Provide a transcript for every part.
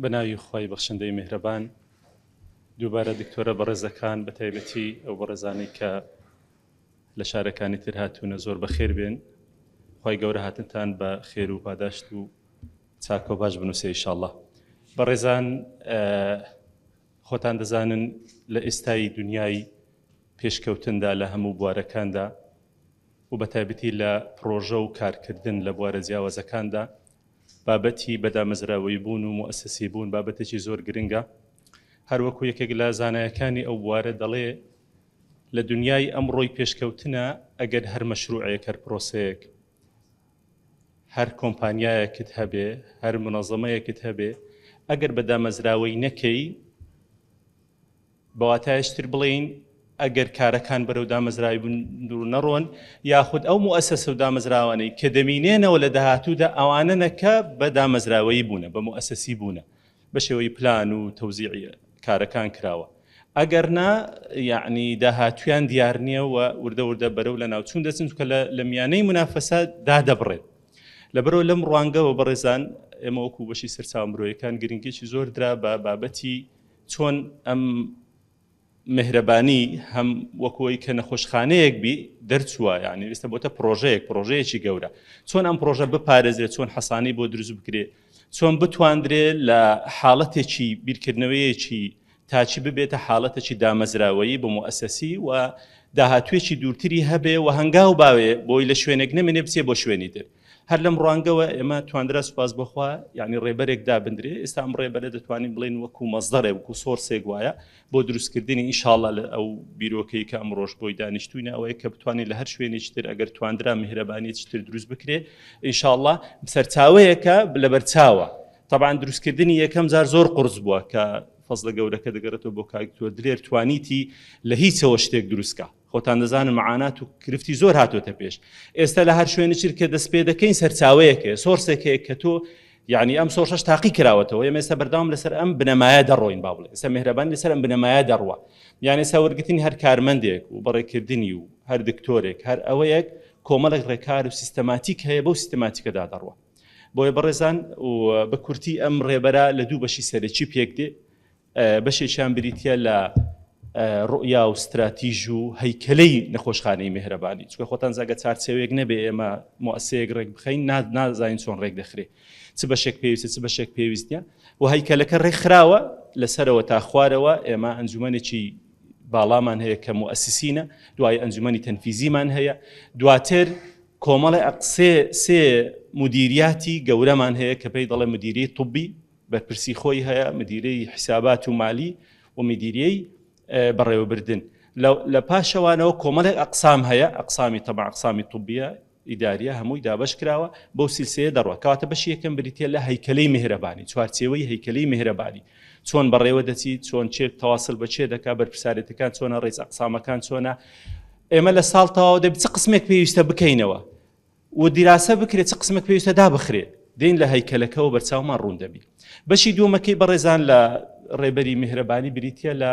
بەناوی خۆی بەخشندەی میهرەبان دووبارە دکتۆرە بەڕێزەکان بە تایبەتی ئەو بەڕێزانەی کە لە شارەکانی تر هاتوونە زۆر بەخێر بێن خی گەورە هاتنتان بە خێر و پاداشت و چاکە و باش بنووسێ ئینشاءڵڵا. بەڕێزان خۆتان دەزانن لە ئێستای دنیای پێشکەوتندا لە هەموو بوارەکاندا و بە تایبەتی لە پرۆژە و کارکردن لە بوارە جیاوازەکاندا بابەتی بەدامەزراوەی بوون و مؤسسەسی بوون بابەتێکی زۆر گرنگە. هەروەکو یەکێک لە زانایەکانی ئەو بوارە دەڵێ لە دنیای ئەمڕۆی پێشکەوتنە ئەگەر هەر مەشروعەیەک هەر پرۆسەیەک هەر کۆمپانیایەکت هەبێ هەر منەظەمەیەکت هەبێ ئەگەر بەدامەزراوەی نەکەی بەواتایشتر بڵین ئەگەر کارەکان بەرەو دامەزراوی بوون نەڕۆن یاخود ئەو مؤسسە و دامەزراوانەی کە دەمینێنەوە لە داهاتوودا ئەوانە نەکە بە دامەزراوەی بوونە بە مؤسسەسی بوونە بە شێوەی پلان و تەوزیعی کارەکان کراوە. ئەگەر نا یعنی داهاتویان دیار نییە و وردە وردە بەرەو لە ناوچوون دەچن کە لە میانەی منافەسە دادەبڕێت. لەبەرەوە لەم ڕوانگەوە بەڕێزان ئێمە وەکو بەشی سەرچاو مرۆیەکان گرنگێکی زۆر درا بە بابەتی چۆن ئەم مهرەبانی هەم وەکوی کە نەخۆشخانەیەک بی دەرچووە یعنی ئێستا بۆتە پرۆژەیەکی گەورە چۆن ئەم پرۆژە بپارێزرێت چۆن حەسانی بۆ دروست بکرێت چۆن بتواندرێت لە حاڵەتێکی بیرکردنەوەیەکی تاچی ببێتە حاڵەتێکی دامەزراوەیی بە مؤسسەسی و داهاتوێکی دوورتری هەبێ و هەنگاو باوێ بۆی لە شوێنێک نەمێنێ بچێ بۆ شوێنی تر. هەر لەم ڕوانگەوە ئێمە توانرا سوپاس بخوا یعنی ڕێبەرێک دابدرێ ئێستا ئەم ڕێبەرە دەتوانین بڵێن وەکو مەزدەرێ وەکو سۆرسێک وایە بۆ دروستکردنی ئینشاءڵڵا لە ئەو بیرۆکەی کە ئەمڕۆژ بۆی دانیشتوینە ئەوەیە کە بتوانین لە هەر شوێنێکی تر ئەگەر توانرا میهرەبانیەکی تر دروست بکرێ ئینشاءڵڵا سەرچاوەیەکە لەبەرچاوە. طبعا دروستکردنی یەکەم جار زۆر قورس بووە کە فەزلە گەورەکە دەگەڕێتەوە بۆ کاکتۆر درێر توانیتی لە هیچەوە شتێک دروستکە. خۆتان دەزانن معانات و کرفتی زۆر هاتوۆتە پێش. ئێستا لە هەر شوێنێکی کە دەست پێ دەکەین سەرچاوەیەکە سۆرسێکەیە کە تۆ یعنی ئەم سۆرسەش تاقی کراوەتەوە ئێمە ئێستا بەردەوام لەسەر ئەم بنەمایە دەڕۆین با بڵێ ئێستا میهرەبان لەسەر ئەم بنەمایە دەڕوە یعنی ئێستا وەرگرتنی هەر کارمەندێک و بەڕێکردنی و هەر دکتۆرێک هەر ئەوەیەک کۆمەڵێک ڕێکار و سیستەماتیک هەیە بەو سیستەماتیکەدا دەڕوە. بۆیە بەڕێزان و بە کورتی ئەم ڕێبەرە لە دوو بەشی سەرەکی پێک دێ بەشێکیان بریتە لە ڕؤیا و استراتیژ و هەیکەلەی نەخۆشخانەی میهرەبانی چونکە خۆتان زاگە چارچێوەیەک نەبێ ئێمە مؤسسەیەک ڕێک بخەین نازانین چۆن ڕێک دەخرێ چ بەشێک پێویستە چ بەشێک پێویستە و هەیکەلەکە ڕێکخراوە لەسەرەوە تا خوارەوە ئێمە ئەنجومەنێکی باڵامان هەیە کە مؤسسینە دوای ئەنجومەنی تەنفیزیمان هەیە دواتر کۆمەڵی سێ مدیریاتی گەورەمان هەیە کە پێی دەڵێ مدیریەی طبی بەرپرسی خۆی هەیە مدیرەی حسابات و مالی و مدیریەی بەڕێوەبردن لە پاشەوانەوە کۆمەڵێک ئەقسام هەیە ئەقسامی تەبع ئەقسامی طبیە ئیداریە هەمووی دابەش کراوە بەو سیلسەیە دەڕوە کەواتە بەشی یەکەم بریتە لە هەیکەلەی میهرەبانی چوارچێوەی هەیکەلەی میهرەبانی چۆن بەڕێوە دەچیت چۆن چێت تەواصل بە چێ دەکات بەرپرسارەتەکان چۆنە ڕێز ئەقسامەکان چۆنە ئێمە لە ساڵ تەواو دەبێت چ قسمێک پێویستە بکەینەوە و دیراسە بکرێت چ قسمێک پێویستە دابخرێت دێن لە هەیکەلەکەەوە بەرچاومان ڕوون دەبی. بەشی دووەمەکەی بەڕێزان لە ڕێبەری میهرەبانی بریتە لە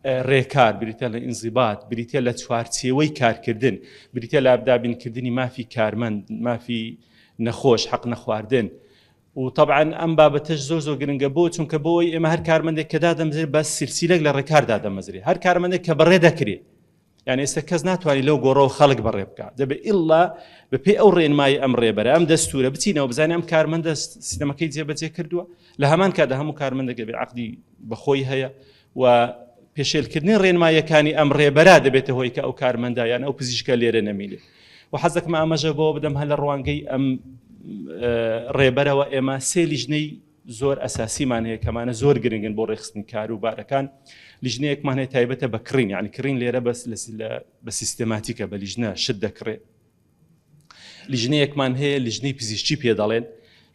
ڕێکار بریتە لە ئینزیبات بریتە لە چوارچێوەی کارکردن بریتە لە ئابدابینکردنی مافی کارمەند مافی نەخۆش حەق نەخواردن و طبعا ئەم بابەتەش زۆر گرنگە بۆ چونکە بۆی ئێمە هەر کارمەندێک کە دادەمەزرێت بە سیرسیلەک لە ڕێکاردا دەمەزرێت هەر کارمەندێک کە بەڕێ دەکرێت یعنی ئێستا کەس ناتوانانی لەو گۆڕەوە خەڵک بەڕێ بکات دەبێت ئیڵلا بەپێی ئەو ڕێنمای ئەم ڕێبەرە ئەم دەستورە بچینەوە بزانێ ئەم کارمەندە سیستەمەکەی جێبەجێ کردووە لە هەمان کاتدا هەموو کارمەندێک بێ عەقدی بەخۆی هەیە و پێشێلکردنی ڕێنمایەکانی ئەم ڕێبەرە دەبێتە هۆی کە ئەو کارمەندایان ئەو پزیشکە لێرە نەمینێ و حەزەکمە ئاماژە بۆ بدەم هەر لە ڕوانگەی ئەم ڕێبەرەوە ئێمە سێ لیژنەی زۆر ئەساسیمان هەیە کەمانە زۆر گرنگن بۆ ڕێخستنی کار و بارەکان لیژنەیەکمان هەیە تایبەتە بە کڕین یعنی کڕین لێرە بە سیستەماتیکە بە لیژنە شت دەکڕێت لیژنەیەکمان هەیە لیژنەی پزیشکی پێ دەڵێن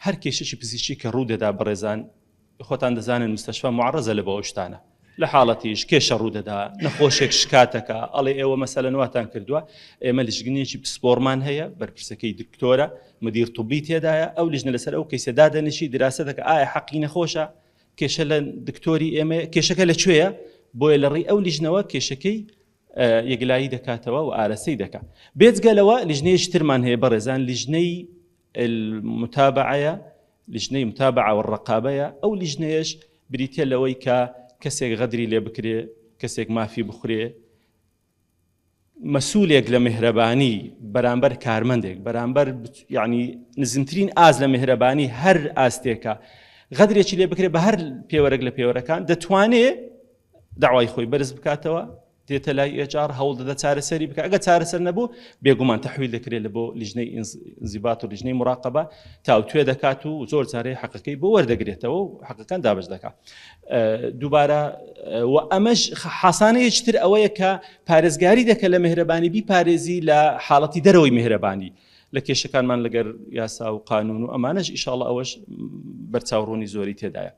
هەر کێشەی پزیشکی کە ڕوو دەدا بەڕێزان خۆتان دەزانن مستەشفا معڕەزە لە بۆ شتانە لە حاڵەتیش کێشە ڕوو دەدا نەخۆشێک شکاتەکە ئەڵێ ئێوە مەسەلەن واتان کردووە ئێمە لیژنەیەکی پسپۆرمان هەیە بەرپرسەکەی دکتۆرە مدیر طبی تێدایە ئەو لیژنە لەسەر ئەو کەیسە دادەنیشی دراسە دەکە ئایا حەقی نەخۆشە کێشە لە دکتۆری ئێمە کێشەکە لەکوێیە بۆیە لە ڕێی ئەو لیژنەوە کێشەکەی یەکلایی دەکاتەوە و ئارەسەی دەکات. بێجگەلەوە لیژنەیەکی ترمان هەیە بەڕێزان لیژنەی المتابعەیە لیژنەی متابعە و ڕقابەیە ئەو لیژنەیەش بریتە لەوەی کە کەسێک غەدری لێ بکرێ کەسێک مافی بخورێ مەسوولێک لە میهرەبانی بەرامبەر کارمەندێک بەرامبەر یعنی نزمترین ئاز لە میهرەبانی هەر ئاستێکە غەدرێکی لێ بکرێ بە هەر پێوەرەك لە پێوەرەکان دەتوانێت داوای خۆی بەرز بکاتەوە دێتە لای ئێجار هەوڵ دەدە چارەسەری بکە ئەگە چارەسەر نەبوو بێگومان تەحویل دەکرێت لە بۆ لیژنەی ئینزیبات و لیژنەی مراقەبە تاوتوێ دەکات و زۆر جارێ حەقەکەی بۆ وەردەگرێتەوە و حەقەکان دابش دەکات دووبارە و ئەمەش حاسانەیەکتر ئەوەیە کە پارێزگاری دەکە لە میهرەبانی بیپارێزی لە حاڵەتی دەرەوەی میهرەبانی لە کێشەکانمان لەگەر یاسا و قانون و ئەمانەش ئیشاڵڵا ئەوەش بەرچاوڕوونی زۆری تێدایە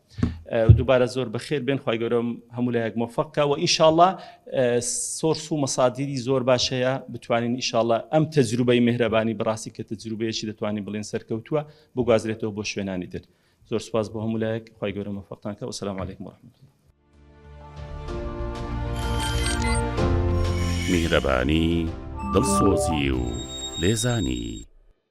دووبارە زۆر بەخێر بێن خی گەورەم هەموو لایەک مۆفەقکە و ئیشاڵڵا سۆرس و مەسادیری زۆر باشەیە بتوانین ئیشاڵڵا ئەم تەجروبەی میهرەبانی بەڕاستی کە تەجروبەیەکی دەتوانین بڵێن سەرکەوتووە بگوازرێتەوە بۆ شوێنانی تر زۆر سپاس بۆ هەموو لایەک خی گەورە مۆفەقتانکە و سلام علیکم ورحمة الله میهرەبانی دڵسۆزی و لێزانی